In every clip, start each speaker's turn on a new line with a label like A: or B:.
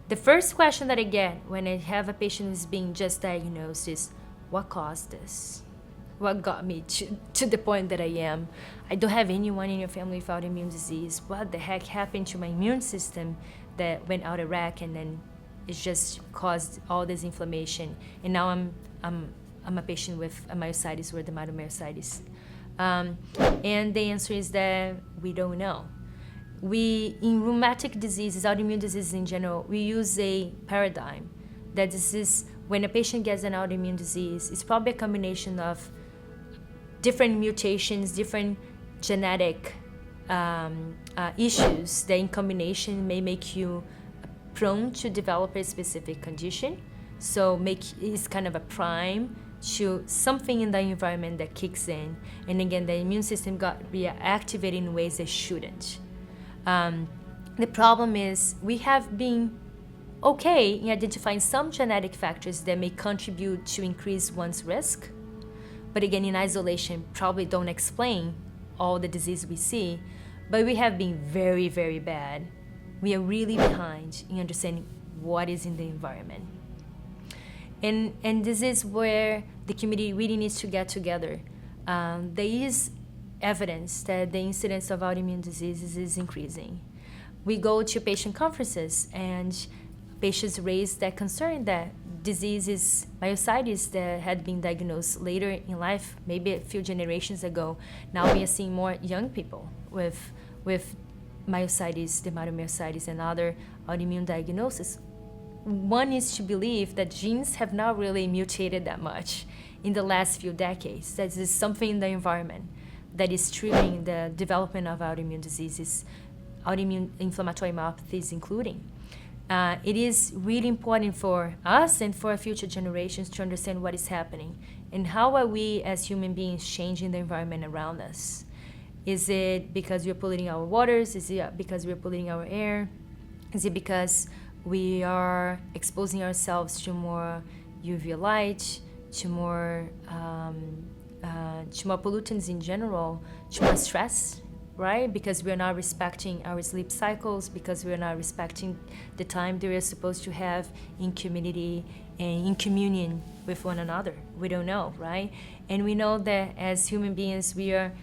A: The first question that I get when I have a patient who's being just diagnosed is, what caused this? What got me to the point that I am? I don't have anyone in your family with autoimmune disease. What the heck happened to my immune system that went out of whack, and then it just caused all this inflammation? And now I'm a patient with a myositis or dermatomyositis. And the answer is that we don't know. In rheumatic diseases, autoimmune diseases in general, we use a paradigm that this is when a patient gets an autoimmune disease, it's probably a combination of different mutations, different genetic issues that in combination may make you prone to develop a specific condition. So it's kind of a prime to something in the environment that kicks in. And again, the immune system got reactivated in ways it shouldn't. The problem is we have been okay in identifying some genetic factors that may contribute to increase one's risk, but again, in isolation, probably don't explain all the disease we see, but we have been very, very bad. We are really behind in understanding what is in the environment. And this is where the community really needs to get together. There is evidence that the incidence of autoimmune diseases is increasing. We go to patient conferences and patients raise that concern that diseases, myositis that had been diagnosed later in life, maybe a few generations ago, now we are seeing more young people with myositis, dermatomyositis, and other autoimmune diagnoses. One is to believe that genes have not really mutated that much in the last few decades. That is something in the environment that is triggering the development of autoimmune diseases, autoimmune inflammatory myopathies including. It is really important for us and for future generations to understand what is happening and how are we as human beings changing the environment around us. Is it because we're polluting our waters? Is it because we're polluting our air? Is it because we are exposing ourselves to more UV light, to more pollutants in general, to more stress, right? Because we're not respecting our sleep cycles, because we're not respecting the time that we're supposed to have in community and in communion with one another. We don't know, right? And we know that as human beings, we are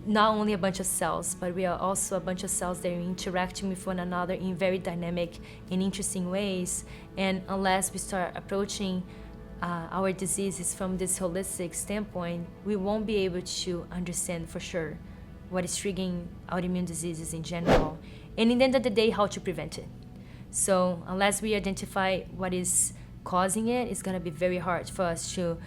A: not only a bunch of cells, but we are also a bunch of cells that are interacting with one another in very dynamic and interesting ways. And unless we start approaching our diseases from this holistic standpoint, we won't be able to understand for sure what is triggering autoimmune diseases in general, and in the end of the day, how to prevent it. So unless we identify what is causing it, it's going to be very hard for us to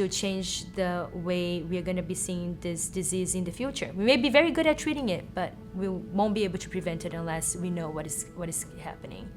A: change the way we are going to be seeing this disease in the future. We may be very good at treating it, but we won't be able to prevent it unless we know what is happening.